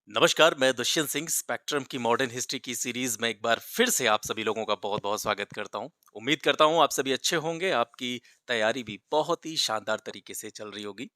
नमस्कार, मैं दुष्यंत सिंह स्पेक्ट्रम की मॉडर्न हिस्ट्री की सीरीज में एक बार फिर से आप सभी लोगों का बहुत-बहुत स्वागत करता हूं। उम्मीद करता हूं आप सभी अच्छे होंगे, आपकी तैयारी भी बहुत ही शानदार तरीके से चल रही होगी।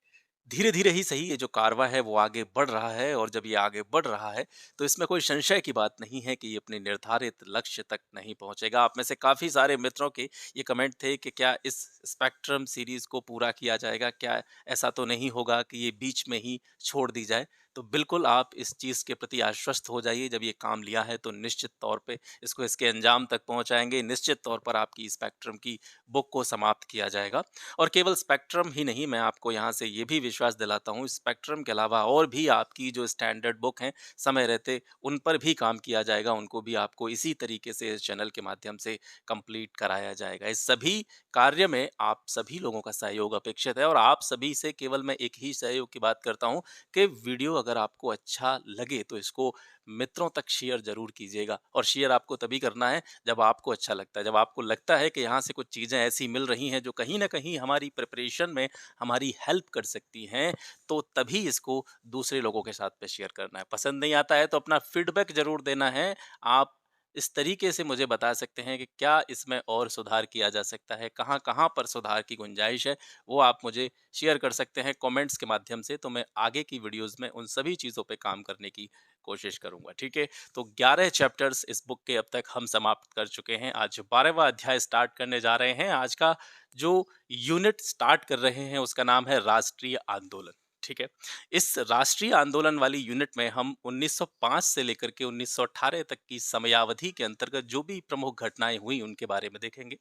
धीरे-धीरे ही सही ये जो कारवां है वो आगे बढ़ रहा है और जब ये आगे बढ़ रहा है, तो इसमें कोई संशय की बात नहीं है कि ये अपने निर्धारित लक्ष्य तक नहीं पहुँचेगा। आप में से काफ़ी सारे मित्रों के ये कमेंट थे कि क्या इस स्पेक्ट्रम सीरीज़ को पूरा किया जाएगा? क्या ऐसा तो नहीं होगा कि ये बीच में ही छोड़ दी जाए? तो बिल्कुल आप इस चीज़ के प्रति आश्वस्त हो जाइए, जब ये काम लिया है तो निश्चित तौर पे इसको इसके अंजाम तक पहुँचाएँगे। निश्चित तौर पर आपकी स्पेक्ट्रम की बुक को समाप्त किया जाएगा। और केवल स्पेक्ट्रम ही नहीं, मैं आपको यहाँ से ये भी विश्वास दिलाता हूँ, स्पेक्ट्रम के अलावा और भी आपकी जो स्टैंडर्ड बुक हैं, समय रहते उन पर भी काम किया जाएगा, उनको भी आपको इसी तरीके से इस चैनल के माध्यम से कंप्लीट कराया जाएगा। इस सभी कार्य में आप सभी लोगों का सहयोग अपेक्षित है और आप सभी से केवल मैं एक ही सहयोग की बात करता हूँ कि वीडियो अगर आपको अच्छा लगे तो इसको मित्रों तक शेयर ज़रूर कीजिएगा और शेयर आपको तभी करना है जब आपको अच्छा लगता है, जब आपको लगता है कि यहाँ से कुछ चीज़ें ऐसी मिल रही हैं जो कहीं न कहीं हमारी प्रिपरेशन में हमारी हेल्प कर सकती हैं, तो तभी इसको दूसरे लोगों के साथ में शेयर करना है। पसंद नहीं आता है तो अपना फीडबैक ज़रूर देना है। आप इस तरीके से मुझे बता सकते हैं कि क्या इसमें और सुधार किया जा सकता है, कहाँ-कहाँ पर सुधार की गुंजाइश है, वो आप मुझे शेयर कर सकते हैं कमेंट्स के माध्यम से, तो मैं आगे की वीडियोज़ में उन सभी चीज़ों पे काम करने की कोशिश करूँगा, ठीक है? तो 11 चैप्टर्स इस बुक के अब तक हम समाप्त कर चुके हैं। आज 12वाँ अध्याय स्टार्ट करने जा रहे हैं। आज का जो यूनिट स्टार्ट कर रहे हैं उसका नाम है राष्ट्रीय आंदोलन, ठीक है? इस राष्ट्रीय आंदोलन वाली यूनिट में हम 1905 से लेकर के 1918 तक की समयावधि के अंतर्गत जो भी प्रमुख घटनाएँ हुई उनके बारे में देखेंगे।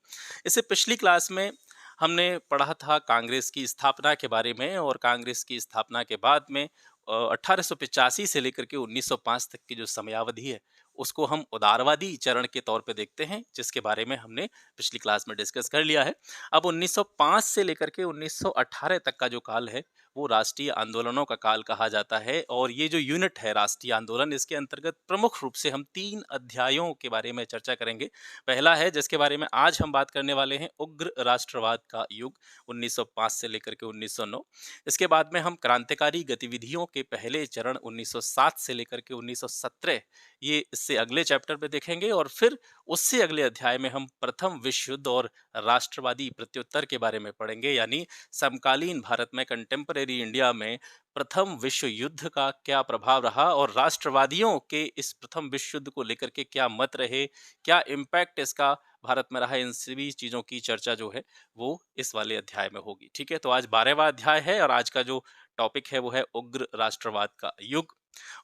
इससे पिछली क्लास में हमने पढ़ा था कांग्रेस की स्थापना के बारे में और कांग्रेस की स्थापना के बाद में 1885 से लेकर के 1905 तक की जो समयावधि है, उसको हम उदारवादी चरण के तौर पे देखते हैं, जिसके बारे में हमने पिछली क्लास में डिस्कस कर लिया है। अब 1905 से लेकर के 1918 तक का जो काल है, वो राष्ट्रीय आंदोलनों का काल कहा जाता है और ये जो यूनिट है राष्ट्रीय आंदोलन, इसके अंतर्गत प्रमुख रूप से हम 3 अध्यायों के बारे में चर्चा करेंगे। पहला है जिसके बारे में आज हम बात करने वाले हैं, उग्र राष्ट्रवाद का युग 1905 से लेकर के 1909। इसके बाद में हम क्रांतिकारी गतिविधियों के पहले चरण 1907 से लेकर के 1917, ये इससे अगले चैप्टर में देखेंगे और फिर उससे अगले अध्याय में हम प्रथम विश्व युद्ध और राष्ट्रवादी प्रत्युत्तर के बारे में पढ़ेंगे, यानी समकालीन भारत में, कंटेम्परेरी इंडिया में प्रथम विश्व युद्ध का क्या प्रभाव रहा और राष्ट्रवादियों के इस प्रथम विश्व युद्ध को लेकर के क्या मत रहे, क्या इम्पैक्ट इसका भारत में रहा, इन सभी चीज़ों की चर्चा जो है वो इस वाले अध्याय में होगी, ठीक है? तो आज 12वां अध्याय है और आज का जो टॉपिक है वो है उग्र राष्ट्रवाद का युग।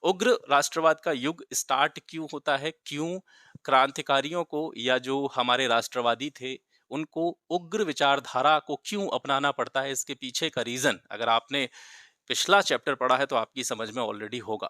उग्र राष्ट्रवाद का युग स्टार्ट क्यों होता है? क्यों क्रांतिकारियों को या जो हमारे राष्ट्रवादी थे, उनको उग्र विचारधारा को क्यों अपनाना पड़ता है? इसके पीछे का रीज़न अगर आपने पिछला चैप्टर पढ़ा है तो आपकी समझ में ऑलरेडी होगा,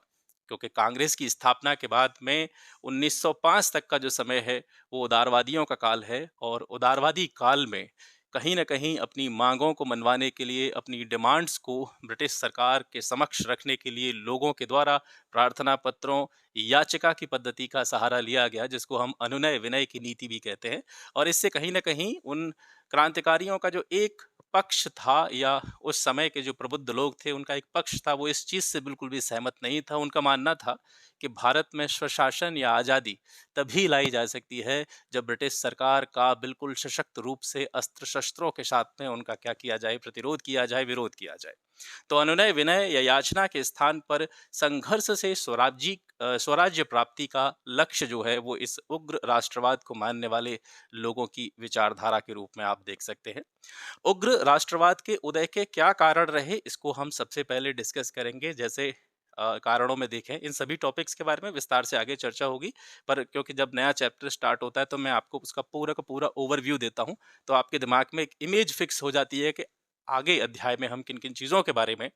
क्योंकि कांग्रेस की स्थापना के बाद में 1905 तक का जो समय है वो उदारवादियों का काल है और उदारवादी काल में कहीं न कहीं अपनी मांगों को मनवाने के लिए, अपनी डिमांड्स को ब्रिटिश सरकार के समक्ष रखने के लिए लोगों के द्वारा प्रार्थना पत्रों, याचिका की पद्धति का सहारा लिया गया, जिसको हम अनुनय विनय की नीति भी कहते हैं। और इससे कहीं न कहीं उन क्रांतिकारियों का जो एक पक्ष था या उस समय के जो प्रबुद्ध लोग थे, उनका एक पक्ष था, वो इस चीज़ से बिल्कुल भी सहमत नहीं था। उनका मानना था कि भारत में स्वशासन या आज़ादी तभी लाई जा सकती है जब ब्रिटिश सरकार का बिल्कुल सशक्त रूप से अस्त्र-शस्त्रों के साथ में उनका क्या किया जाए, प्रतिरोध किया जाए, विरोध किया जाए। तो अनुनय विनय या याचना के स्थान पर संघर्ष से स्वराज्य प्राप्ति का लक्ष्य जो है वो इस उग्र राष्ट्रवाद को मानने वाले लोगों की विचारधारा के रूप में आप देख सकते हैं। उग्र राष्ट्रवाद के उदय के क्या कारण रहे, इसको हम सबसे पहले डिस्कस करेंगे। जैसे कारणों में देखें, इन सभी टॉपिक्स के बारे में विस्तार से आगे चर्चा होगी, पर क्योंकि जब नया चैप्टर स्टार्ट होता है तो मैं आपको उसका पूरा का पूरा ओवरव्यू देता हूं, तो आपके दिमाग में एक इमेज फिक्स हो जाती है कि आगे अध्याय में हम किन किन चीज़ों के बारे में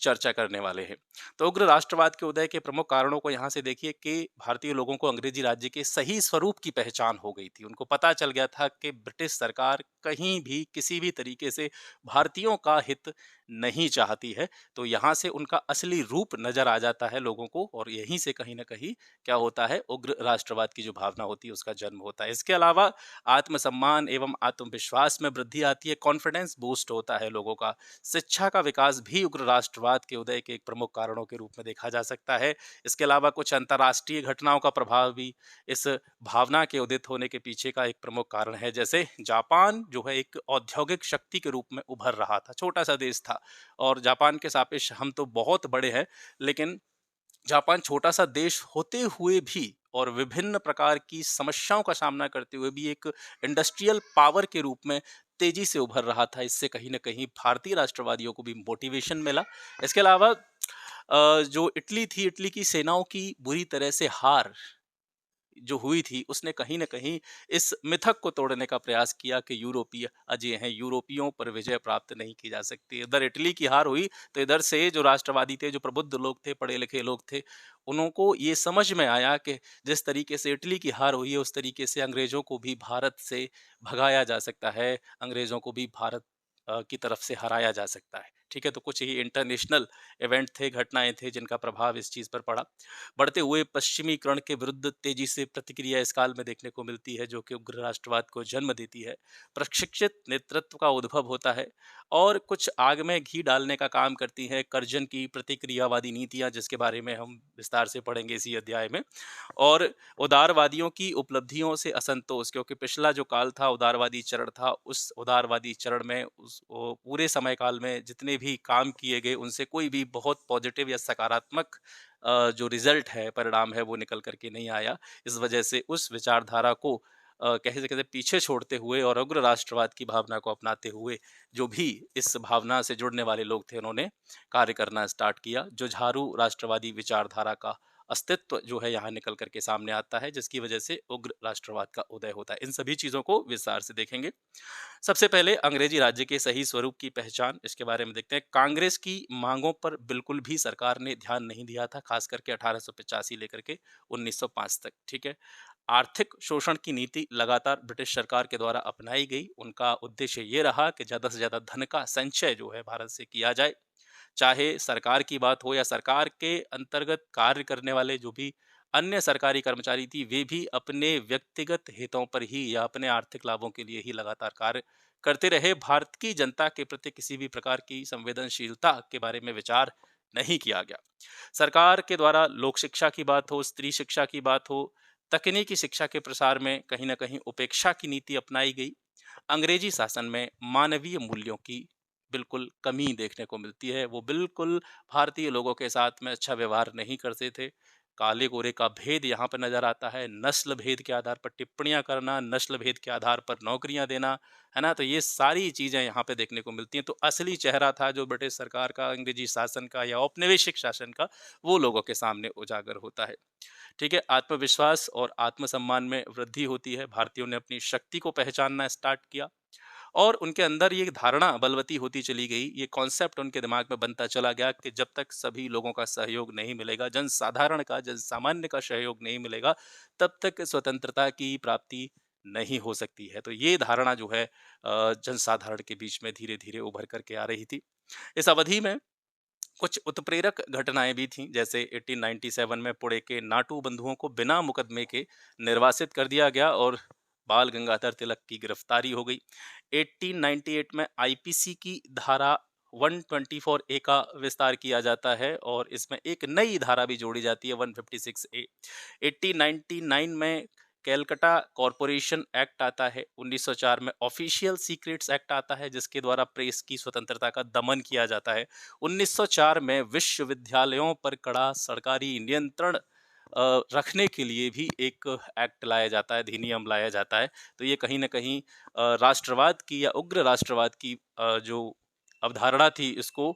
चर्चा करने वाले हैं। तो उग्र राष्ट्रवाद के उदय के प्रमुख कारणों को यहाँ से देखिए कि भारतीय लोगों को अंग्रेजी राज्य के सही स्वरूप की पहचान हो गई थी। उनको पता चल गया था कि ब्रिटिश सरकार कहीं भी किसी भी तरीके से भारतीयों का हित नहीं चाहती है। तो यहाँ से उनका असली रूप नज़र आ जाता है लोगों को और यहीं से कहीं न कहीं क्या होता है, उग्र राष्ट्रवाद की जो भावना होती है उसका जन्म होता है। इसके अलावा आत्मसम्मान एवं आत्मविश्वास में वृद्धि आती है, कॉन्फिडेंस बूस्ट होता है लोगों का। शिक्षा का विकास भी उग्र राष्ट्रवाद राष्ट्रवाद के उदय के एक प्रमुख कारणों के रूप में देखा जा सकता है। इसके अलावा कुछ अंतर्राष्ट्रीय घटनाओं का प्रभाव भी इस भावना के उदित होने के पीछे का एक प्रमुख कारण है। जैसे जापान जो है एक औद्योगिक शक्ति के रूप में उभर रहा था, छोटा-सा देश था और जापान के सापेक्ष हम तो बहुत बड़े हैं, लेकिन जापान छोटा-सा देश होते हुए भी और विभिन्न प्रकार की समस्याओं का सामना करते हुए भी एक इंडस्ट्रियल पावर के रूप में तेजी से उभर रहा था। इससे कहीं न कहीं भारतीय राष्ट्रवादियों को भी मोटिवेशन मिला। इसके अलावा जो इटली थी, इटली की सेनाओं की बुरी तरह से हार जो हुई थी, उसने कहीं न कहीं इस मिथक को तोड़ने का प्रयास किया कि यूरोपीय अजेय हैं, यूरोपियों पर विजय प्राप्त नहीं की जा सकती। इधर इटली की हार हुई, तो इधर से जो राष्ट्रवादी थे, जो प्रबुद्ध लोग थे, पढ़े-लिखे लोग थे, उनको ये समझ में आया कि जिस तरीके से इटली की हार हुई है, उस तरीके से अंग्रेज़ों को भी भारत से भगाया जा सकता है, अंग्रेज़ों को भी भारत की तरफ से हराया जा सकता है। ठीक है? तो कुछ ही इंटरनेशनल इवेंट थे, घटनाएँ थे, जिनका प्रभाव इस चीज़ पर पड़ा। बढ़ते हुए पश्चिमीकरण के विरुद्ध तेजी से प्रतिक्रिया इस काल में देखने को मिलती है, जो कि उग्र राष्ट्रवाद को जन्म देती है। प्रशिक्षित नेतृत्व का उद्भव होता है और कुछ आग में घी डालने का काम करती है कर्जन की प्रतिक्रियावादी नीतियां, जिसके बारे में हम विस्तार से पढ़ेंगे इसी अध्याय में। और उदारवादियों की उपलब्धियों से असंतोष, क्योंकि पिछला जो काल था उदारवादी चरण था, उस उदारवादी चरण में उस वो पूरे समय काल में जितने भी काम किए गए उनसे कोई भी बहुत पॉजिटिव या सकारात्मक जो रिजल्ट है, परिणाम है, वो निकल कर के नहीं आया। इस वजह से उस विचारधारा को कैसे कैसे पीछे छोड़ते हुए और उग्र राष्ट्रवाद की भावना को अपनाते हुए जो भी इस भावना से जुड़ने वाले लोग थे, उन्होंने कार्य करना स्टार्ट किया। जुझारू राष्ट्रवादी विचारधारा का अस्तित्व जो है यहाँ निकल कर के सामने आता है, जिसकी वजह से उग्र राष्ट्रवाद का उदय होता है। इन सभी चीज़ों को विस्तार से देखेंगे। सबसे पहले अंग्रेजी राज्य के सही स्वरूप की पहचान, इसके बारे में देखते हैं। कांग्रेस की मांगों पर बिल्कुल भी सरकार ने ध्यान नहीं दिया था, खास करके 1885 लेकर के 1905 तक। ठीक है? आर्थिक शोषण की नीति लगातार ब्रिटिश सरकार के द्वारा अपनाई गई। उनका उद्देश्य ये रहा कि ज़्यादा से ज़्यादा धन का संचय जो है भारत से किया जाए। चाहे सरकार की बात हो या सरकार के अंतर्गत कार्य करने वाले जो भी अन्य सरकारी कर्मचारी थी, वे भी अपने व्यक्तिगत हितों पर ही या अपने आर्थिक लाभों के लिए ही लगातार कार्य करते रहे। भारत की जनता के प्रति किसी भी प्रकार की संवेदनशीलता के बारे में विचार नहीं किया गया। सरकार के द्वारा लोक शिक्षा की बात हो, स्त्री शिक्षा की बात हो, तकनीकी शिक्षा के प्रसार में कहीं न कहीं उपेक्षा की नीति अपनाई गई। अंग्रेजी शासन में मानवीय मूल्यों की बिल्कुल कमी देखने को मिलती है। वो बिल्कुल भारतीय लोगों के साथ में अच्छा व्यवहार नहीं करते थे। काले-गोरे का भेद यहाँ पे नज़र आता है। नस्ल भेद के आधार पर टिप्पणियाँ करना, नस्ल भेद के आधार पर नौकरियाँ देना, है ना? तो ये सारी चीज़ें यहाँ पे देखने को मिलती हैं। तो असली चेहरा था जो ब्रिटिश सरकार का, अंग्रेजी शासन का या औपनिवेशिक शासन का, वो लोगों के सामने उजागर होता है। ठीक है? आत्मविश्वास और आत्मसम्मान में वृद्धि होती है। भारतीयों ने अपनी शक्ति को पहचानना स्टार्ट किया और उनके अंदर ये धारणा बलवती होती चली गई, ये कॉन्सेप्ट उनके दिमाग में बनता चला गया कि जब तक सभी लोगों का सहयोग नहीं मिलेगा, जनसाधारण का, जनसामान्य का सहयोग नहीं मिलेगा, तब तक स्वतंत्रता की प्राप्ति नहीं हो सकती है। तो ये धारणा जो है जनसाधारण के बीच में धीरे-धीरे उभर कर के आ रही थी। इस अवधि में कुछ उत्प्रेरक घटनाएं भी थीं, जैसे 1897 में पुणे के नाटू बंधुओं को बिना मुकदमे के निर्वासित कर दिया गया और बाल गंगाधर तिलक की गिरफ्तारी हो गई। 1898 में आईपीसी की धारा 124 ए का विस्तार किया जाता है और इसमें एक नई धारा भी जोड़ी जाती है, 156 ए। 1899 में कैलकटा कॉरपोरेशन एक्ट आता है। 1904 में ऑफिशियल सीक्रेट्स एक्ट आता है, जिसके द्वारा प्रेस की स्वतंत्रता का दमन किया जाता है। 1904 में विश्वविद्यालयों पर कड़ा सरकारी नियंत्रण रखने के लिए भी एक एक्ट लाया जाता है, अधिनियम लाया जाता है। तो ये कहीं न कहीं राष्ट्रवाद की या उग्र राष्ट्रवाद की जो अवधारणा थी, इसको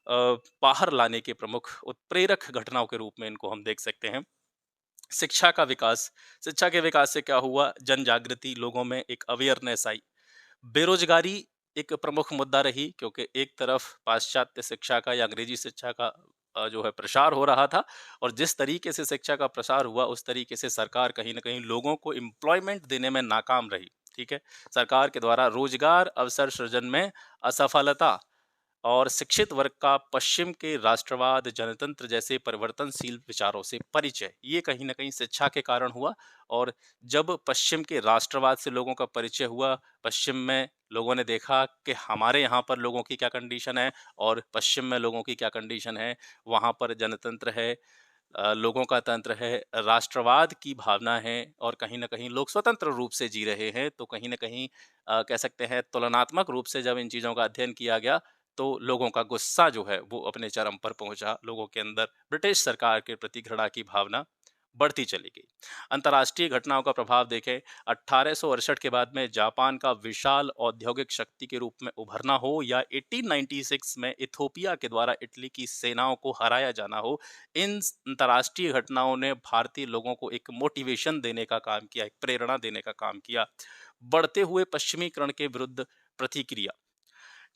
बाहर लाने के प्रमुख उत्प्रेरक घटनाओं के रूप में इनको हम देख सकते हैं। शिक्षा का विकास, शिक्षा के विकास से क्या हुआ? जन जागृति, लोगों में एक अवेयरनेस आई। बेरोजगारी एक प्रमुख मुद्दा रही, क्योंकि एक तरफ पाश्चात्य शिक्षा का या अंग्रेजी शिक्षा का जो है प्रसार हो रहा था और जिस तरीके से शिक्षा का प्रसार हुआ, उस तरीके से सरकार कहीं न कहीं लोगों को एम्प्लॉयमेंट देने में नाकाम रही। ठीक है? सरकार के द्वारा रोजगार अवसर सृजन में असफलता और शिक्षित वर्ग का पश्चिम के राष्ट्रवाद, जनतंत्र जैसे परिवर्तनशील विचारों से परिचय। ये कहीं न कहीं शिक्षा के कारण हुआ और जब पश्चिम के राष्ट्रवाद से लोगों का परिचय हुआ, पश्चिम में लोगों ने देखा कि हमारे यहाँ पर लोगों की क्या कंडीशन है और पश्चिम में लोगों की क्या कंडीशन है। वहाँ पर जनतंत्र है, लोगों का तंत्र है, राष्ट्रवाद की भावना है और कहीं न कहीं लोग स्वतंत्र रूप से जी रहे हैं। तो कहीं न कहीं कह सकते हैं तुलनात्मक रूप से जब इन चीज़ों का अध्ययन किया गया, तो लोगों का गुस्सा जो है वो अपने चरम पर पहुँचा। लोगों के अंदर ब्रिटिश सरकार के प्रति घृणा की भावना बढ़ती चली गई। अंतर्राष्ट्रीय घटनाओं का प्रभाव देखें, 1868 के बाद में जापान का विशाल औद्योगिक शक्ति के रूप में उभरना हो या 1896 में इथोपिया के द्वारा इटली की सेनाओं को हराया जाना हो, इन अंतर्राष्ट्रीय घटनाओं ने भारतीय लोगों को एक मोटिवेशन देने का काम किया, एक प्रेरणा देने का काम किया। बढ़ते हुए पश्चिमीकरण के विरुद्ध प्रतिक्रिया,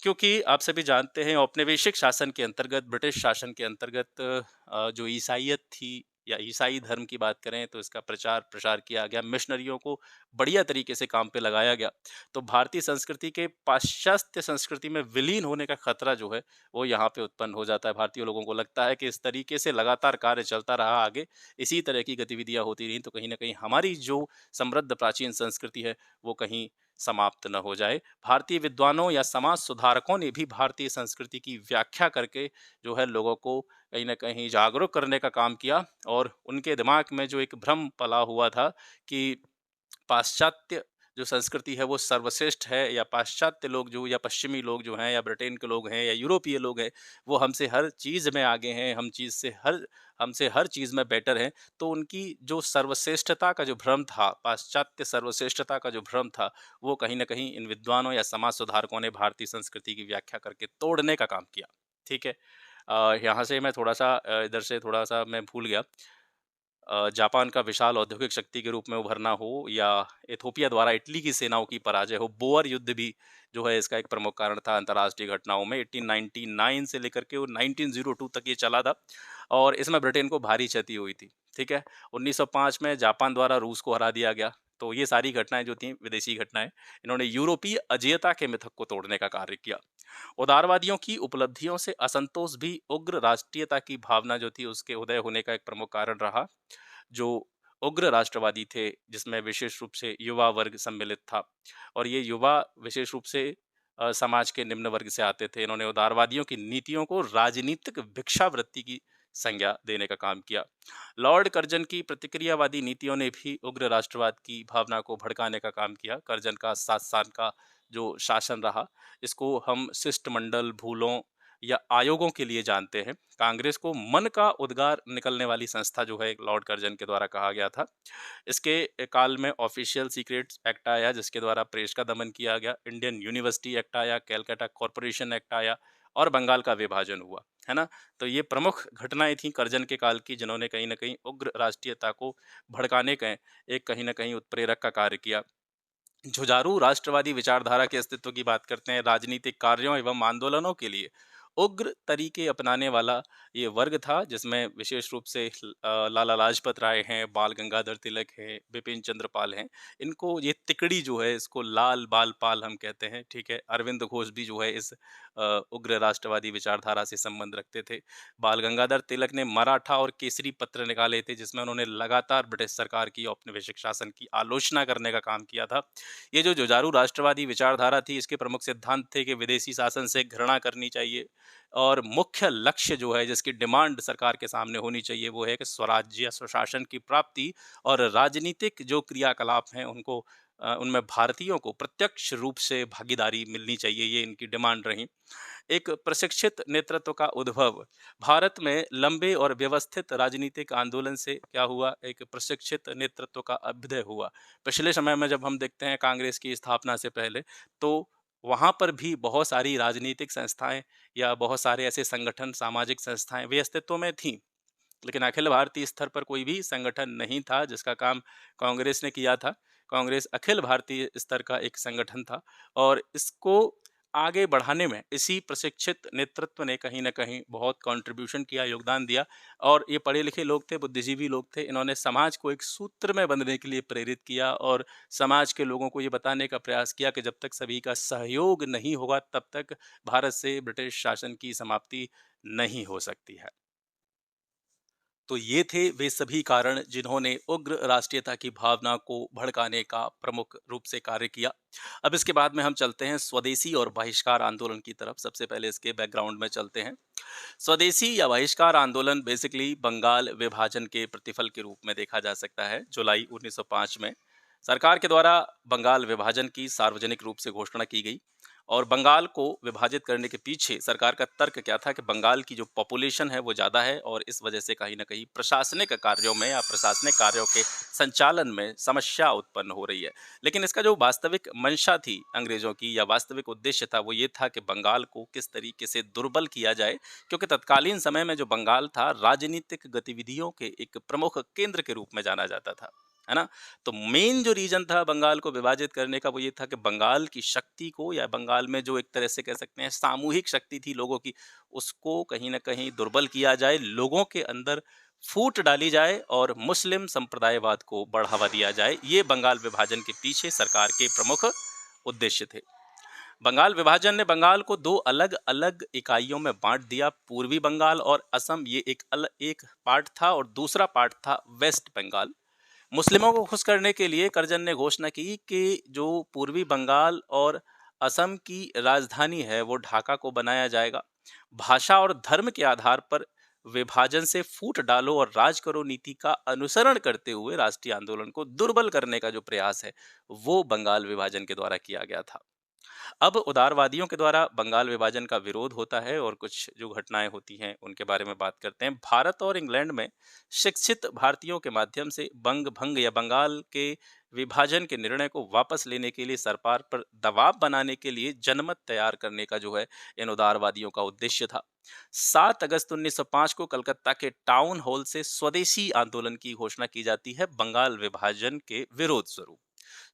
क्योंकि आप सभी जानते हैं औपनिवेशिक शासन के अंतर्गत, ब्रिटिश शासन के अंतर्गत जो ईसाइयत थी या ईसाई धर्म की बात करें तो इसका प्रचार प्रसार किया गया, मिशनरियों को बढ़िया तरीके से काम पे लगाया गया। तो भारतीय संस्कृति के पाश्चात्य संस्कृति में विलीन होने का खतरा जो है वो यहाँ पे उत्पन्न हो जाता है। भारतीय लोगों को लगता है कि इस तरीके से लगातार कार्य चलता रहा आगे, इसी तरह की गतिविधियां होती रहीं तो कहीं ना कहीं हमारी जो समृद्ध प्राचीन संस्कृति है वो कहीं समाप्त न हो जाए। भारतीय विद्वानों या समाज सुधारकों ने भी भारतीय संस्कृति की व्याख्या करके जो है लोगों को कहीं न कहीं जागरूक करने का काम किया और उनके दिमाग में जो एक भ्रम पला हुआ था कि पाश्चात्य जो संस्कृति है वो सर्वश्रेष्ठ है या पाश्चात्य लोग जो या पश्चिमी लोग जो हैं या ब्रिटेन के लोग हैं या यूरोपीय लोग हैं, वो हमसे हर चीज़ में आगे हैं, हमसे हर चीज़ में बेटर हैं। तो उनकी जो सर्वश्रेष्ठता का जो भ्रम था, पाश्चात्य सर्वश्रेष्ठता का जो भ्रम था, वो कहीं न कहीं इन विद्वानों या समाज सुधारकों ने भारतीय संस्कृति की व्याख्या करके तोड़ने का काम किया। ठीक है? यहाँ से मैं थोड़ा-सा इधर से थोड़ा-सा मैं भूल गया। जापान का विशाल औद्योगिक शक्ति के रूप में उभरना हो या इथोपिया द्वारा इटली की सेनाओं की पराजय हो, बोअर युद्ध भी जो है इसका एक प्रमुख कारण था अंतर्राष्ट्रीय घटनाओं में। 1899 से लेकर के वो 1902 तक ये चला था और इसमें ब्रिटेन को भारी क्षति हुई थी। ठीक है? 1905 में जापान द्वारा रूस को हरा दिया गया। तो ये सारी घटनाएं जो थी विदेशी घटनाएं, इन्होंने यूरोपीय अजेयता के मिथक को तोड़ने का कार्य किया। उदारवादियों की उपलब्धियों से असंतोष भी उग्र राष्ट्रीयता की भावना जो थी उसके उदय होने का एक प्रमुख कारण रहा। जो उग्र राष्ट्रवादी थे, जिसमें विशेष रूप से युवा वर्ग सम्मिलित था और ये युवा विशेष रूप से समाज के निम्न वर्ग से आते थे। इन्होंने उदारवादियों की नीतियों को राजनीतिक भिक्षावृत्ति की संज्ञा देने का काम किया। लॉर्ड कर्जन की प्रतिक्रियावादी नीतियों ने भी उग्र राष्ट्रवाद की भावना को भड़काने का काम किया। कर्जन का 7 साल का जो शासन रहा, इसको हम शिष्टमंडल, भूलों या आयोगों के लिए जानते हैं। कांग्रेस को मन का उद्गार निकलने वाली संस्था जो है लॉर्ड कर्जन के द्वारा कहा गया था। इसके काल में ऑफिशियल सीक्रेट्स एक्ट आया जिसके द्वारा प्रेस का दमन किया गया, इंडियन यूनिवर्सिटी एक्ट आया, कैलकाटा कॉरपोरेशन एक्ट आया और बंगाल का विभाजन हुआ, है ना? तो ये प्रमुख घटनाएं थी कर्जन के काल की जिन्होंने कहीं न कहीं उग्र राष्ट्रीयता को भड़काने का एक कहीं न कहीं उत्प्रेरक का कार्य किया। जुझारू राष्ट्रवादी विचारधारा के अस्तित्व की बात करते हैं, राजनीतिक कार्यों एवं आंदोलनों के लिए उग्र तरीके अपनाने वाला ये वर्ग था जिसमें विशेष रूप से लाला लाजपत राय हैं, बाल गंगाधर तिलक हैं, बिपिन चंद्र पाल हैं। इनको ये तिकड़ी जो है इसको लाल बाल पाल हम कहते हैं, ठीक है? अरविंद घोष भी जो है इस उग्र राष्ट्रवादी विचारधारा से संबंध रखते थे। बाल गंगाधर तिलक ने मराठा और केसरी पत्र निकाले थे जिसमें उन्होंने लगातार ब्रिटिश सरकार की औपनिवेशिक शासन की आलोचना करने का काम किया था। ये जो जुझारू राष्ट्रवादी विचारधारा थी इसके प्रमुख सिद्धांत थे कि विदेशी शासन से घृणा करनी चाहिए और मुख्य लक्ष्य जो है जिसकी डिमांड सरकार के सामने होनी चाहिए वो है कि स्वराज्य या स्वशासन की प्राप्ति और राजनीतिक जो क्रियाकलाप हैं उनको उनमें भारतीयों को प्रत्यक्ष रूप से भागीदारी मिलनी चाहिए, ये इनकी डिमांड रही। एक प्रशिक्षित नेतृत्व का उद्भव, भारत में लंबे और व्यवस्थित राजनीतिक आंदोलन से क्या हुआ, एक प्रशिक्षित नेतृत्व का अभ्युदय हुआ। पिछले समय में जब हम देखते हैं कांग्रेस की स्थापना से पहले, तो वहाँ पर भी बहुत सारी राजनीतिक संस्थाएं या बहुत सारे ऐसे संगठन, सामाजिक संस्थाएं वे अस्तित्व में थीं। लेकिन अखिल भारतीय स्तर पर कोई भी संगठन नहीं था जिसका काम कांग्रेस ने किया था। कांग्रेस अखिल भारतीय स्तर का एक संगठन था और इसको आगे बढ़ाने में इसी प्रशिक्षित नेतृत्व ने कहीं न कहीं बहुत कंट्रीब्यूशन किया, योगदान दिया और ये पढ़े-लिखे लोग थे, बुद्धिजीवी लोग थे। इन्होंने समाज को एक सूत्र में बंधने के लिए प्रेरित किया और समाज के लोगों को ये बताने का प्रयास किया कि जब तक सभी का सहयोग नहीं होगा, तब तक भारत से ब्रिटिश शासन की समाप्ति नहीं हो सकती है। तो ये थे वे सभी कारण जिन्होंने उग्र राष्ट्रीयता की भावना को भड़काने का प्रमुख रूप से कार्य किया। अब इसके बाद में हम चलते हैं स्वदेशी और बहिष्कार आंदोलन की तरफ। सबसे पहले इसके बैकग्राउंड में चलते हैं। स्वदेशी या बहिष्कार आंदोलन बेसिकली बंगाल विभाजन के प्रतिफल के रूप में देखा जा सकता है। जुलाई 1905 में सरकार के द्वारा बंगाल विभाजन की सार्वजनिक रूप से घोषणा की गई और बंगाल को विभाजित करने के पीछे सरकार का तर्क क्या था कि बंगाल की जो पॉपुलेशन है वो ज़्यादा है और इस वजह से कहीं ना कहीं प्रशासनिक कार्यों में या प्रशासनिक कार्यों के संचालन में समस्या उत्पन्न हो रही है। लेकिन इसका जो वास्तविक मंशा थी अंग्रेजों की या वास्तविक उद्देश्य था वो ये था कि बंगाल को किस तरीके से दुर्बल किया जाए, क्योंकि तत्कालीन समय में जो बंगाल था राजनीतिक गतिविधियों के एक प्रमुख केंद्र के रूप में जाना जाता था, है ना? तो मेन जो रीजन था बंगाल को विभाजित करने का वो ये था कि बंगाल की शक्ति को या बंगाल में जो एक तरह से कह सकते हैं सामूहिक शक्ति थी लोगों की, उसको कहीं ना कहीं दुर्बल किया जाए, लोगों के अंदर फूट डाली जाए और मुस्लिम संप्रदायवाद को बढ़ावा दिया जाए। ये बंगाल विभाजन के पीछे सरकार के प्रमुख उद्देश्य थे। बंगाल विभाजन ने बंगाल को दो अलग अलग इकाइयों में बांट दिया, पूर्वी बंगाल और असम। ये एक पार्ट था और दूसरा पार्ट था वेस्ट बंगाल। मुस्लिमों को खुश करने के लिए करजन ने घोषणा की कि जो पूर्वी बंगाल और असम की राजधानी है वो ढाका को बनाया जाएगा। भाषा और धर्म के आधार पर विभाजन से फूट डालो और राज करो नीति का अनुसरण करते हुए राष्ट्रीय आंदोलन को दुर्बल करने का जो प्रयास है वो बंगाल विभाजन के द्वारा किया गया था। अब उदारवादियों के द्वारा बंगाल विभाजन का विरोध होता है और कुछ जो घटनाएं होती हैं उनके बारे में बात करते हैं। भारत और इंग्लैंड में शिक्षित भारतीयों के माध्यम से बंग भंग या बंगाल के विभाजन के निर्णय को वापस लेने के लिए सरकार पर दबाव बनाने के लिए जनमत तैयार करने का जो है इन उदारवादियों का उद्देश्य था। 7 अगस्त 1905 को कलकत्ता के टाउन हॉल से स्वदेशी आंदोलन की घोषणा की जाती है बंगाल विभाजन के विरोध स्वरूप।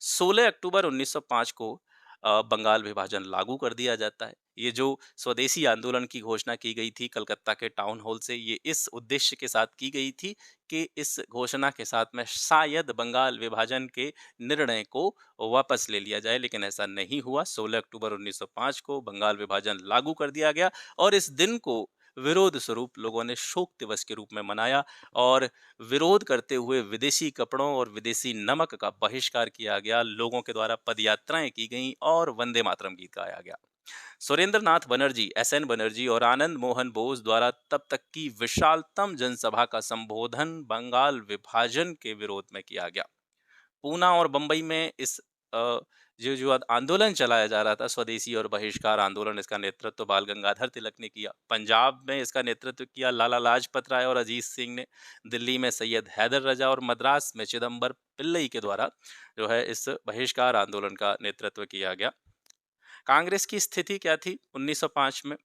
16 अक्टूबर 1905 को बंगाल विभाजन लागू कर दिया जाता है। ये जो स्वदेशी आंदोलन की घोषणा की गई थी कलकत्ता के टाउन हॉल से, ये इस उद्देश्य के साथ की गई थी कि इस घोषणा के साथ में शायद बंगाल विभाजन के निर्णय को वापस ले लिया जाए, लेकिन ऐसा नहीं हुआ। 16 अक्टूबर 1905 को बंगाल विभाजन लागू कर दिया गया और इस दिन को विरोध स्वरूप लोगों ने शोक दिवस के रूप में मनाया और विरोध करते हुए विदेशी कपड़ों और विदेशी नमक का बहिष्कार किया गया। लोगों के द्वारा पदयात्राएं की गईं और वंदे मातरम गीत गाया गया। सुरेंद्र नाथ बनर्जी, एसएन बनर्जी और आनंद मोहन बोस द्वारा तब तक की विशालतम जनसभा का संबोधन बंगाल विभाजन के विरोध में किया गया। पूना और बंबई में इस अ, जो आंदोलन चलाया जा रहा था स्वदेशी और बहिष्कार आंदोलन, इसका नेतृत्व बाल गंगाधर तिलक ने किया। पंजाब में इसका नेतृत्व किया लाला लाजपत राय और अजीत सिंह ने। दिल्ली में सैयद हैदर रजा और मद्रास में चिदम्बर पिल्लई के द्वारा जो है इस बहिष्कार आंदोलन का नेतृत्व किया गया। कांग्रेस की स्थिति क्या थी 1905 में?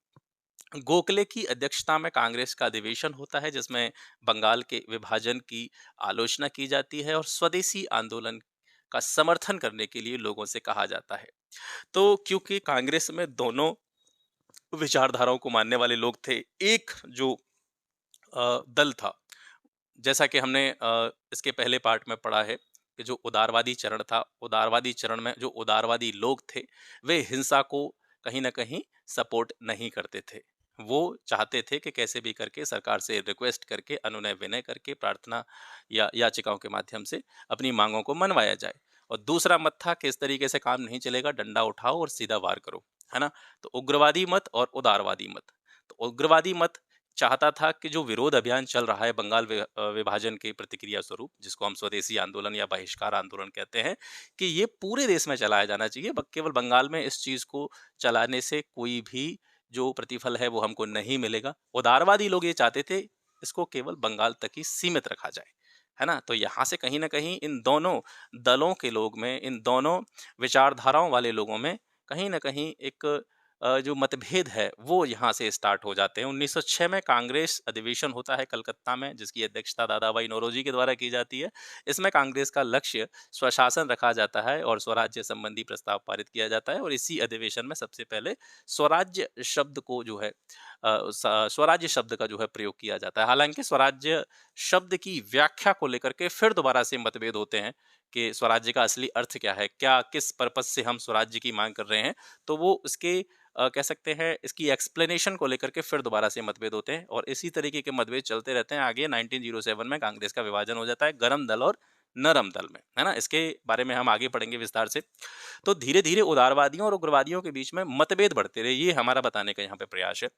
गोखले की अध्यक्षता में कांग्रेस का अधिवेशन होता है जिसमें बंगाल के विभाजन की आलोचना की जाती है और स्वदेशी आंदोलन का समर्थन करने के लिए लोगों से कहा जाता है। तो क्योंकि कांग्रेस में दोनों विचारधाराओं को मानने वाले लोग थे, एक जो दल था, जैसा कि हमने इसके पहले पार्ट में पढ़ा है कि जो उदारवादी चरण था, उदारवादी चरण में जो उदारवादी लोग थे वे हिंसा को कहीं ना कहीं सपोर्ट नहीं करते थे। वो चाहते थे कि कैसे भी करके सरकार से रिक्वेस्ट करके अनुनय विनय करके प्रार्थना या याचिकाओं के माध्यम से अपनी मांगों को मनवाया जाए। और दूसरा मत था कि इस तरीके से काम नहीं चलेगा, डंडा उठाओ और सीधा वार करो, है ना? तो उग्रवादी मत और उदारवादी मत। तो उग्रवादी मत चाहता था कि जो विरोध अभियान चल रहा है बंगाल विभाजन के प्रतिक्रिया स्वरूप, जिसको हम स्वदेशी आंदोलन या बहिष्कार आंदोलन कहते हैं, कि ये पूरे देश में चलाया जाना चाहिए। केवल बंगाल में इस चीज को चलाने से कोई भी जो प्रतिफल है वो हमको नहीं मिलेगा। उदारवादी लोग ये चाहते थे इसको केवल बंगाल तक ही सीमित रखा जाए, है ना? तो यहाँ से कहीं ना कहीं इन दोनों दलों के लोग में, इन दोनों विचारधाराओं वाले लोगों में कहीं ना कहीं एक जो मतभेद है वो यहाँ से स्टार्ट हो जाते हैं। 1906 में कांग्रेस अधिवेशन होता है कलकत्ता में, जिसकी अध्यक्षता दादाभाई नौरोजी के द्वारा की जाती है। इसमें कांग्रेस का लक्ष्य स्वशासन रखा जाता है और स्वराज्य संबंधी प्रस्ताव पारित किया जाता है, और इसी अधिवेशन में सबसे पहले स्वराज्य शब्द को जो है स्वराज्य शब्द का जो है प्रयोग किया जाता है। हालांकि स्वराज्य शब्द की व्याख्या को लेकर के फिर दोबारा से मतभेद होते हैं कि स्वराज्य का असली अर्थ क्या है, क्या किस पर्पज से हम स्वराज्य की मांग कर रहे हैं। तो वो उसके कह सकते हैं इसकी एक्सप्लेनेशन को लेकर के फिर दोबारा से मतभेद होते हैं, और इसी तरीके के मतभेद चलते रहते हैं। आगे 1907 में कांग्रेस का विभाजन हो जाता है गर्म दल और नरम दल में, है ना? इसके बारे में हम आगे पढ़ेंगे विस्तार से। तो धीरे-धीरे उदारवादियों और उग्रवादियों के बीच में मतभेद बढ़ते रहे, ये हमारा बताने का यहाँ पे प्रयास है।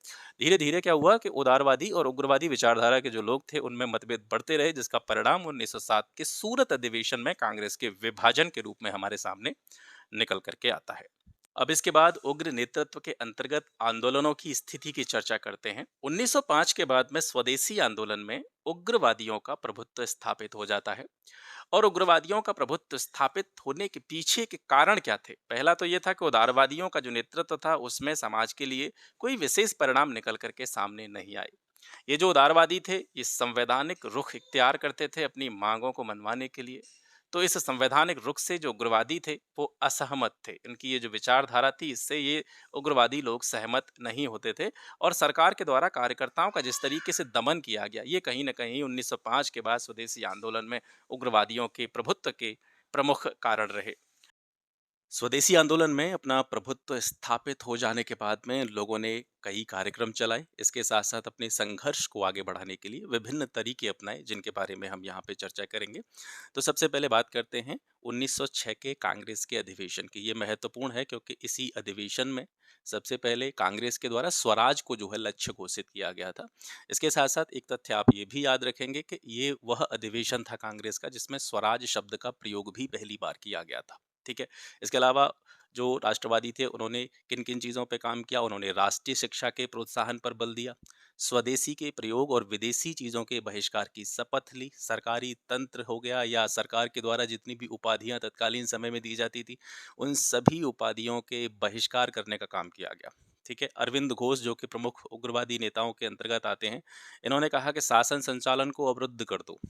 धीरे-धीरे क्या हुआ कि उदारवादी और उग्रवादी विचारधारा के जो लोग थे, उनमें मतभेद बढ़ते रहे, जिसका परिणाम 1907 के सूरत अधिवेशन में कांग्रेस के विभाजन के रूप में हमारे सामने निकल कर के आता है। अब इसके बाद उग्र नेतृत्व के अंतर्गत आंदोलनों की स्थिति की चर्चा करते हैं। 1905 के बाद में स्वदेशी आंदोलन में उग्रवादियों का प्रभुत्व स्थापित हो जाता है। और उग्रवादियों का प्रभुत्व स्थापित होने के पीछे के कारण क्या थे? पहला तो ये था कि उदारवादियों का जो नेतृत्व था, उसमें समाज के लिए कोई विशेष परिणाम निकल करके सामने नहीं आए। ये जो उदारवादी थे, ये संवैधानिक रुख इख्तियार करते थे अपनी मांगों को मनवाने के लिए। तो इस संवैधानिक रुख से जो उग्रवादी थे, वो असहमत थे। इनकी ये जो विचारधारा थी, इससे ये उग्रवादी लोग सहमत नहीं होते थे, और सरकार के द्वारा कार्यकर्ताओं का जिस तरीके से दमन किया गया, ये कहीं न कहीं 1905 के बाद स्वदेशी आंदोलन में उग्रवादियों के प्रभुत्व के प्रमुख कारण रहे। स्वदेशी आंदोलन में अपना प्रभुत्व स्थापित हो जाने के बाद में लोगों ने कई कार्यक्रम चलाए। इसके साथ साथ अपने संघर्ष को आगे बढ़ाने के लिए विभिन्न तरीके अपनाए, जिनके बारे में हम यहाँ पे चर्चा करेंगे। तो सबसे पहले बात करते हैं 1906 के कांग्रेस के अधिवेशन की। ये महत्वपूर्ण है क्योंकि इसी अधिवेशन में सबसे पहले कांग्रेस के द्वारा स्वराज को जो है लक्ष्य घोषित किया गया था। इसके साथ साथ एक तथ्य आप ये भी याद रखेंगे कि ये वह अधिवेशन था कांग्रेस का जिसमें स्वराज शब्द का प्रयोग भी पहली बार किया गया था। ठीक है। इसके अलावा जो राष्ट्रवादी थे, उन्होंने किन किन चीज़ों पे काम किया? उन्होंने राष्ट्रीय शिक्षा के प्रोत्साहन पर बल दिया, स्वदेशी के प्रयोग और विदेशी चीज़ों के बहिष्कार की शपथ ली, सरकारी तंत्र हो गया या सरकार के द्वारा जितनी भी उपाधियां तत्कालीन समय में दी जाती थी, उन सभी उपाधियों के बहिष्कार करने का काम किया गया। ठीक है। अरविंद घोष जो कि प्रमुख उग्रवादी नेताओं के अंतर्गत आते हैं, इन्होंने कहा कि शासन संचालन को अवरुद्ध कर दो।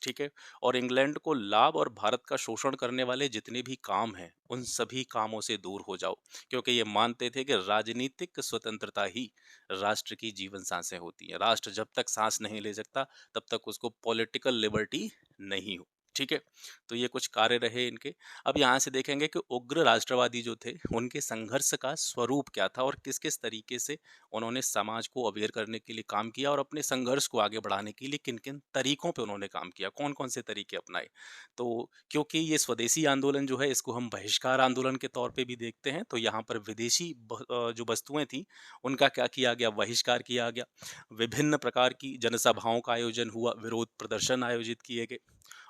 ठीक है। और इंग्लैंड को लाभ और भारत का शोषण करने वाले जितने भी काम हैं, उन सभी कामों से दूर हो जाओ, क्योंकि ये मानते थे कि राजनीतिक स्वतंत्रता ही राष्ट्र की जीवन सांसें होती हैं। राष्ट्र जब तक सांस नहीं ले सकता, तब तक उसको पॉलिटिकल लिबर्टी नहीं हो। ठीक है। तो ये कुछ कार्य रहे इनके। अब यहाँ से देखेंगे कि उग्र राष्ट्रवादी जो थे, उनके संघर्ष का स्वरूप क्या था और किस किस तरीके से उन्होंने समाज को अवेयर करने के लिए काम किया, और अपने संघर्ष को आगे बढ़ाने के लिए किन-किन तरीकों पे उन्होंने काम किया, कौन-कौन से तरीके अपनाए। तो क्योंकि ये स्वदेशी आंदोलन जो है, इसको हम बहिष्कार आंदोलन के तौर पे भी देखते हैं, तो यहाँ पर विदेशी जो वस्तुएँ थीं, उनका क्या किया गया? बहिष्कार किया गया। विभिन्न प्रकार की जनसभाओं का आयोजन हुआ, विरोध प्रदर्शन आयोजित किए गए,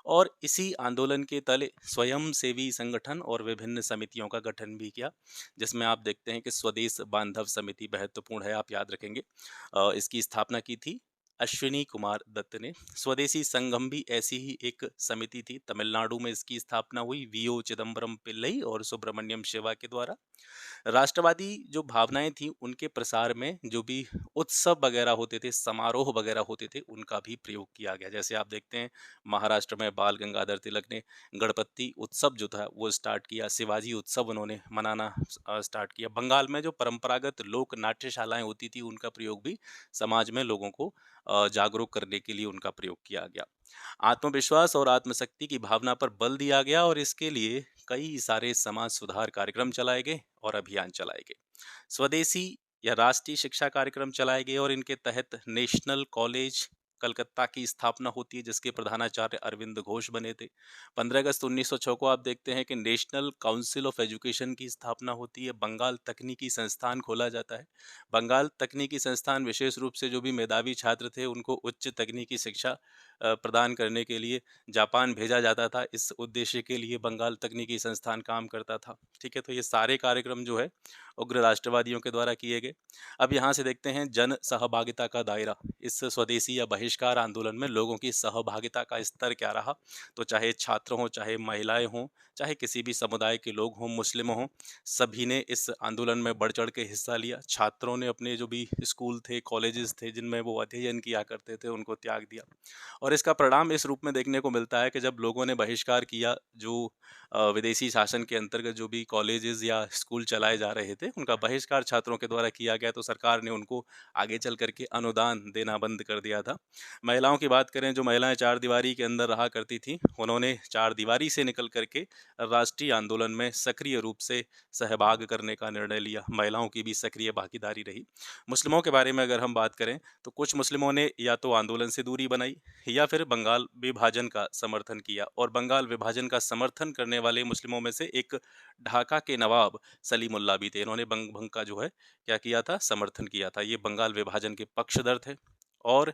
और इसी आंदोलन के तले स्वयंसेवी संगठन और विभिन्न समितियों का गठन भी किया, जिसमें आप देखते हैं कि स्वदेश बांधव समिति महत्वपूर्ण है, आप याद रखेंगे। इसकी स्थापना की थी अश्विनी कुमार दत्त ने। स्वदेशी संगम भी ऐसी ही एक समिति थी, तमिलनाडु में इसकी स्थापना हुई वीओ चिदम्बरम पिल्लई और सुब्रमण्यम शिवा के द्वारा। राष्ट्रवादी जो भावनाएं थी, उनके प्रसार में जो भी उत्सव वगैरह होते थे, समारोह वगैरह होते थे, उनका भी प्रयोग किया गया। जैसे आप देखते हैं महाराष्ट्र में बाल गंगाधर तिलक ने गणपति उत्सव जो था वो स्टार्ट किया, शिवाजी उत्सव उन्होंने मनाना स्टार्ट किया। बंगाल में जो परंपरागत लोक नाट्यशालाएं होती थी, उनका प्रयोग भी समाज में लोगों को जागरूक करने के लिए उनका प्रयोग किया गया। आत्मविश्वास और आत्मशक्ति की भावना पर बल दिया गया, और इसके लिए कई सारे समाज सुधार कार्यक्रम चलाए गए और अभियान चलाए गए। स्वदेशी या राष्ट्रीय शिक्षा कार्यक्रम चलाए गए, और इनके तहत नेशनल कॉलेज कलकत्ता की स्थापना होती है, जिसके प्रधानाचार्य अरविंद घोष बने थे। 15 अगस्त 1906 को आप देखते हैं कि नेशनल काउंसिल ऑफ एजुकेशन की स्थापना होती है। बंगाल तकनीकी संस्थान खोला जाता है। बंगाल तकनीकी संस्थान विशेष रूप से जो भी मेधावी छात्र थे, उनको उच्च तकनीकी शिक्षा प्रदान करने के लिए जापान भेजा जाता था। इस उद्देश्य के लिए बंगाल तकनीकी संस्थान काम करता था। ठीक है, तो ये सारे कार्यक्रम जो है उग्र राष्ट्रवादियों के द्वारा किए गए। अब यहाँ से देखते हैं जन सहभागिता का दायरा। इस स्वदेशी या बहिष्कार आंदोलन में लोगों की सहभागिता का स्तर क्या रहा? तो चाहे छात्र हों, चाहे महिलाएं हों, चाहे किसी भी समुदाय के लोग हों, मुस्लिम हों, सभी ने इस आंदोलन में बढ़ चढ़ के हिस्सा लिया। छात्रों ने अपने जो भी स्कूल थे, कॉलेजेस थे, जिनमें वो अध्ययन किया करते थे, उनको त्याग दिया। और इसका परिणाम इस रूप में देखने को मिलता है कि जब लोगों ने बहिष्कार किया, जो विदेशी शासन के अंतर्गत जो भी कॉलेजेस या स्कूल चलाए जा रहे थे, उनका बहिष्कार छात्रों के द्वारा किया गया, तो सरकार ने उनको आगे चल करके अनुदान देना बंद कर दिया था। महिलाओं की बात करें, जो महिलाएं चार दीवारी के अंदर रहा करती थी, उन्होंने चार दीवारी से निकल करके राष्ट्रीय आंदोलन में सक्रिय रूप से सहभाग करने का निर्णय लिया। महिलाओं की भी सक्रिय भागीदारी रही। मुस्लिमों के बारे में अगर हम बात करें, तो कुछ मुस्लिमों ने या तो आंदोलन से दूरी बनाई या फिर बंगाल विभाजन का समर्थन किया। और बंगाल विभाजन का समर्थन करने वाले मुस्लिमों में से एक ढाका के नवाब सलीमुल्लाह भी थे। इन्होंने बंग भंग का जो है क्या किया था, समर्थन किया था। ये बंगाल विभाजन के पक्षधर थे। और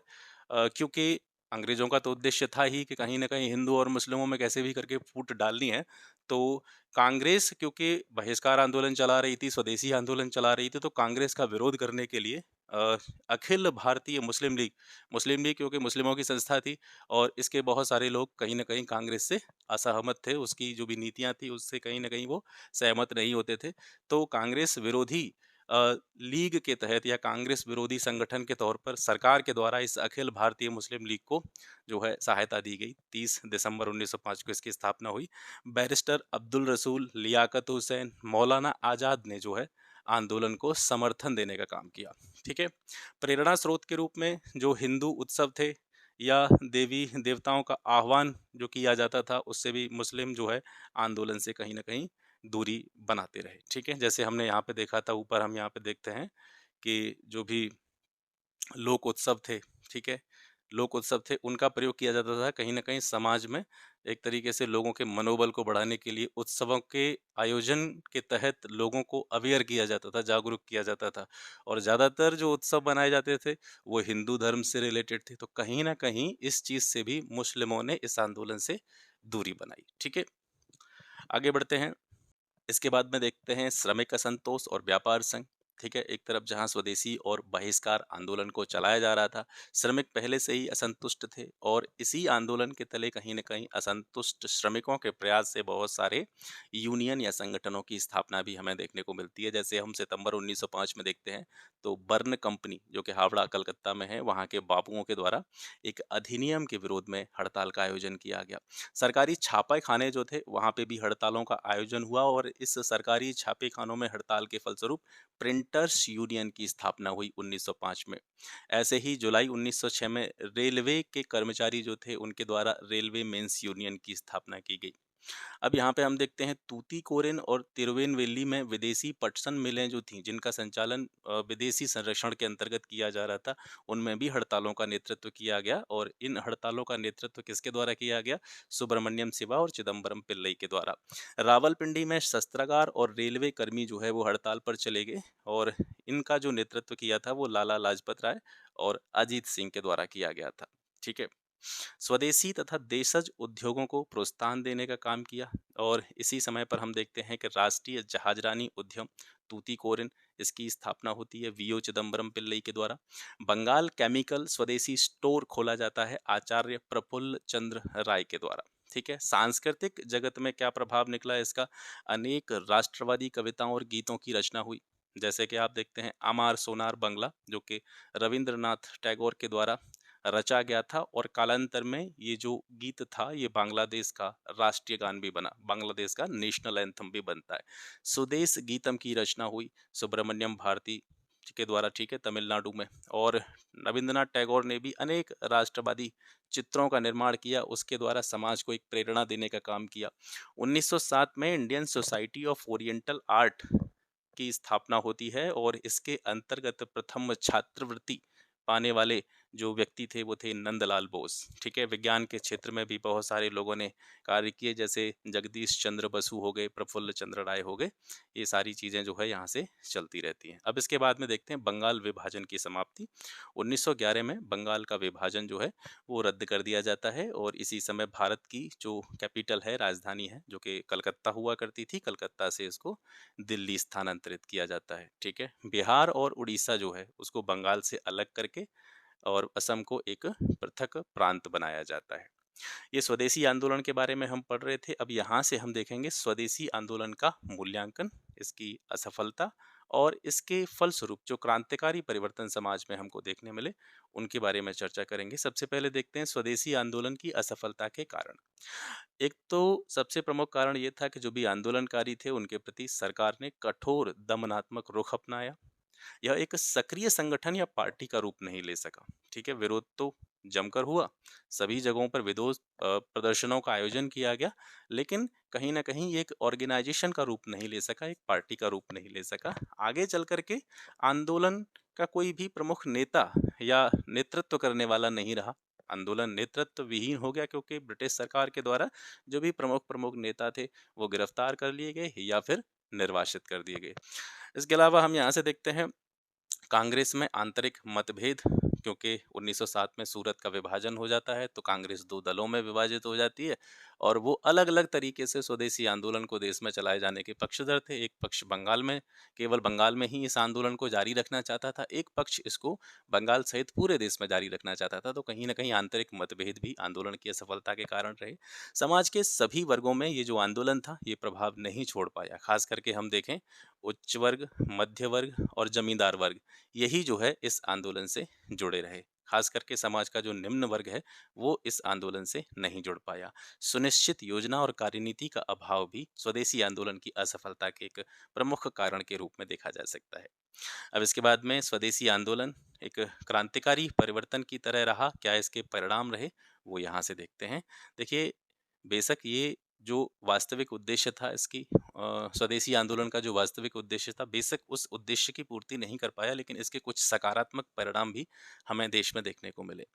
क्योंकि अंग्रेजों का तो उद्देश्य था ही कि कहीं न कहीं हिंदू और मुस्लिमों में कैसे भी करके फूट डालनी है, तो कांग्रेस क्योंकि बहिष्कार आंदोलन चला रही थी, स्वदेशी आंदोलन चला रही थी, तो कांग्रेस का विरोध करने के लिए अखिल भारतीय मुस्लिम लीग क्योंकि मुस्लिमों की संस्था थी, और इसके बहुत सारे लोग कहीं न कहीं कांग्रेस से असहमत थे। उसकी जो भी नीतियाँ थी, उससे कहीं न कहीं वो सहमत नहीं होते थे। तो कांग्रेस विरोधी लीग के तहत या कांग्रेस विरोधी संगठन के तौर पर सरकार के द्वारा इस अखिल भारतीय मुस्लिम लीग को जो है सहायता दी गई। 30 दिसंबर 1905 को इसकी स्थापना हुई। बैरिस्टर अब्दुल रसूल, लियाकत हुसैन, मौलाना आज़ाद ने जो है आंदोलन को समर्थन देने का काम किया। ठीक है, प्रेरणा स्रोत के रूप में जो हिंदू उत्सव थे या देवी देवताओं का आह्वान जो किया जाता था, उससे भी मुस्लिम जो है आंदोलन से कहीं ना कहीं दूरी बनाते रहे। ठीक है, जैसे हमने यहाँ पे देखा था, ऊपर हम यहाँ पे देखते हैं कि जो भी लोक उत्सव थे, ठीक है, लोक उत्सव थे, उनका प्रयोग किया जाता था कहीं न कहीं समाज में एक तरीके से लोगों के मनोबल को बढ़ाने के लिए। उत्सवों के आयोजन के तहत लोगों को अवेयर किया जाता था, जागरूक किया जाता था। और ज़्यादातर जो उत्सव बनाए जाते थे, वो हिंदू धर्म से रिलेटेड थे। तो कहीं न कहीं इस चीज़ से भी मुस्लिमों ने इस आंदोलन से दूरी बनाई। ठीक है, आगे बढ़ते हैं। इसके बाद में देखते हैं श्रमिक असंतोष और व्यापार संघ। ठीक है, एक तरफ जहां स्वदेशी और बहिष्कार आंदोलन को चलाया जा रहा था, श्रमिक पहले से ही असंतुष्ट थे, और इसी आंदोलन के तले कहीं न कहीं असंतुष्ट श्रमिकों के प्रयास से बहुत सारे यूनियन या संगठनों की स्थापना भी हमें देखने को मिलती है। जैसे हम सितंबर 1905 में देखते हैं, तो बर्न कंपनी जो कि हावड़ा कलकत्ता में है, वहाँ के बाबुओं के द्वारा एक अधिनियम के विरोध में हड़ताल का आयोजन किया गया। सरकारी छापे खाने जो थे, वहाँ पे भी हड़तालों का आयोजन हुआ, और इस सरकारी छापे खानों में हड़ताल के फलस्वरूप प्रिंटर्स यूनियन की स्थापना हुई 1905 में। ऐसे ही जुलाई 1906 में रेलवे के कर्मचारी जो थे, उनके द्वारा रेलवे मेंस यूनियन की स्थापना की गई। अब यहाँ पे हम देखते हैं तूतीकोरिन और तिरुवेनवेली में विदेशी पटसन मिलें जो थीं, जिनका संचालन विदेशी संरक्षण के अंतर्गत किया जा रहा था, उनमें भी हड़तालों का नेतृत्व किया गया। और इन हड़तालों का नेतृत्व किसके द्वारा किया गया? सुब्रमण्यम शिवा और चिदम्बरम पिल्लई के द्वारा। रावलपिंडी में शस्त्रागार और रेलवे कर्मी जो है वो हड़ताल पर चले गए, और इनका जो नेतृत्व किया था वो लाला लाजपत राय और अजीत सिंह के द्वारा किया गया था। ठीक है, स्वदेशी तथा देशज उद्योगों को प्रोत्साहन देने का काम किया। और इसी समय पर हम देखते हैं कि राष्ट्रीय जहाजरानी उद्यम तूतीकोरिन, इसकी स्थापना होती है वीओ चिदम्बरम पिल्लई के द्वारा। बंगाल केमिकल स्वदेशी स्टोर खोला जाता है आचार्य प्रफुल्ल चंद्र राय के द्वारा। ठीक है, सांस्कृतिक जगत में क्या प्रभाव निकला है इसका? अनेक राष्ट्रवादी कविताओं और गीतों की रचना हुई। जैसे कि आप देखते हैं अमार सोनार बंगला, जो कि रविंद्रनाथ टैगोर के द्वारा रचा गया था, और कालांतर में ये जो गीत था, ये बांग्लादेश का राष्ट्रीय गान भी बना, बांग्लादेश का नेशनल एंथम भी बनता है। स्वदेश गीतम की रचना हुई सुब्रमण्यम भारती के द्वारा, ठीक है, तमिलनाडु में। और रविंद्रनाथ टैगोर ने भी अनेक राष्ट्रवादी चित्रों का निर्माण किया, उसके द्वारा समाज को एक प्रेरणा देने का काम किया। 1907 में Indian society of oriental art की स्थापना होती है, और इसके अंतर्गत प्रथम छात्रवृत्ति पाने वाले जो व्यक्ति थे वो थे नंदलाल बोस, ठीक है? विज्ञान के क्षेत्र में भी बहुत सारे लोगों ने कार्य किए, जैसे जगदीश चंद्र बसु हो गए, प्रफुल्ल चंद्र राय हो गए। ये सारी चीज़ें जो है यहाँ से चलती रहती हैं। अब इसके बाद में देखते हैं बंगाल विभाजन की समाप्ति। 1911 में बंगाल का विभाजन जो है वो रद्द कर दिया जाता है और इसी समय भारत की जो कैपिटल है, राजधानी है, जो कि कलकत्ता हुआ करती थी, कलकत्ता से इसको दिल्ली स्थानांतरित किया जाता है, ठीक है? बिहार और उड़ीसा जो है उसको बंगाल से अलग करके और असम को एक पृथक प्रांत बनाया जाता है। ये स्वदेशी आंदोलन के बारे में हम पढ़ रहे थे। अब यहाँ से हम देखेंगे स्वदेशी आंदोलन का मूल्यांकन, इसकी असफलता और इसके फलस्वरूप जो क्रांतिकारी परिवर्तन समाज में हमको देखने मिले, उनके बारे में चर्चा करेंगे। सबसे पहले देखते हैं स्वदेशी आंदोलन की असफलता के कारण। एक तो सबसे प्रमुख कारण ये था कि जो भी आंदोलनकारी थे, उनके प्रति सरकार ने कठोर दमनात्मक रुख अपनाया। यह एक सक्रिय संगठन या पार्टी का रूप नहीं ले सका, ठीक है? विरोध तो जमकर हुआ, सभी जगहों पर विरोध प्रदर्शनों का आयोजन किया गया, लेकिन कहीं न कहीं ये एक ऑर्गेनाइजेशन का रूप नहीं ले सका, एक पार्टी का रूप नहीं ले सका। आगे चल कर के आंदोलन का कोई भी प्रमुख नेता या नेतृत्व करने वाला नहीं रहा। आंदोलन नेतृत्व विहीन हो गया क्योंकि ब्रिटिश सरकार के द्वारा जो भी प्रमुख नेता थे, वो गिरफ्तार कर लिए गए या फिर निर्वासित कर दिए गए। इसके अलावा हम यहाँ से देखते हैं कांग्रेस में आंतरिक मतभेद, क्योंकि 1907 में सूरत का विभाजन हो जाता है तो कांग्रेस दो दलों में विभाजित हो जाती है और वो अलग अलग तरीके से स्वदेशी आंदोलन को देश में चलाए जाने के पक्षधर थे। एक पक्ष बंगाल में, केवल बंगाल में ही इस आंदोलन को जारी रखना चाहता था, एक पक्ष इसको बंगाल सहित पूरे देश में जारी रखना चाहता था। तो कहीं ना कहीं आंतरिक मतभेद भी आंदोलन की असफलता के कारण रहे। समाज के सभी वर्गों में ये जो आंदोलन था ये प्रभाव नहीं छोड़ पाया। खास करके हम देखें उच्च वर्ग, मध्य वर्ग और जमींदार वर्ग, यही जो है इस आंदोलन से जुड़े रहे। खास करके समाज का जो निम्न वर्ग है वो इस आंदोलन से नहीं जुड़ पाया। सुनिश्चित योजना और कार्यनीति का अभाव भी स्वदेशी आंदोलन की असफलता के एक प्रमुख कारण के रूप में देखा जा सकता है। अब इसके बाद में स्वदेशी आंदोलन एक क्रांतिकारी परिवर्तन की तरह रहा, क्या इसके परिणाम रहे, वो यहाँ से देखते हैं। देखिए, बेशक ये जो वास्तविक उद्देश्य था इसकी स्वदेशी आंदोलन का जो वास्तविक उद्देश्य था, बेशक उस उद्देश्य की पूर्ति नहीं कर पाया, लेकिन इसके कुछ सकारात्मक परिणाम भी हमें देश में देखने को मिले।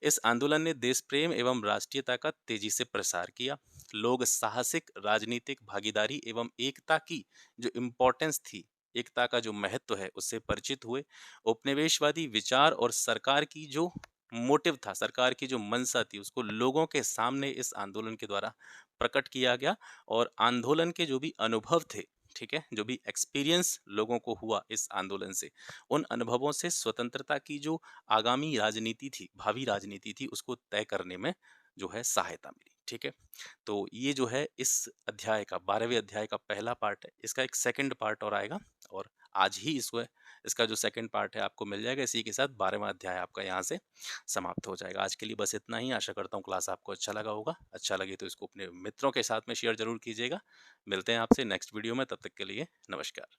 इस आंदोलन ने देश प्रेम एवं राष्ट्रीयता का तेजी से प्रसार किया। लोग साहसिक राजनीतिक भागीदारी एवं एकता की जो इम्पोर्टेंस थी, एकता का जो महत्व है, उससे परिचित हुए। उपनिवेशवादी विचार और सरकार की जो मोटिव था, सरकार की जो मंशा थी, उसको लोगों के सामने इस आंदोलन के द्वारा प्रकट किया गया और आंदोलन के जो भी अनुभव थे, ठीक है, जो भी एक्सपीरियंस लोगों को हुआ इस आंदोलन से, उन अनुभवों से स्वतंत्रता की जो आगामी राजनीति थी, भावी राजनीति थी, उसको तय करने में जो है सहायता मिली, ठीक है। तो ये जो है इस अध्याय का 12वें अध्याय का पहला पार्ट है। इसका एक सेकंड पार्ट और आएगा और आज ही इसको इसका जो सेकंड पार्ट है आपको मिल जाएगा। इसी के साथ 12वां अध्याय आपका यहाँ से समाप्त हो जाएगा। आज के लिए बस इतना ही। आशा करता हूँ क्लास आपको अच्छा लगा होगा। अच्छा लगे तो इसको अपने मित्रों के साथ में शेयर ज़रूर कीजिएगा। मिलते हैं आपसे नेक्स्ट वीडियो में, तब तक के लिए नमस्कार।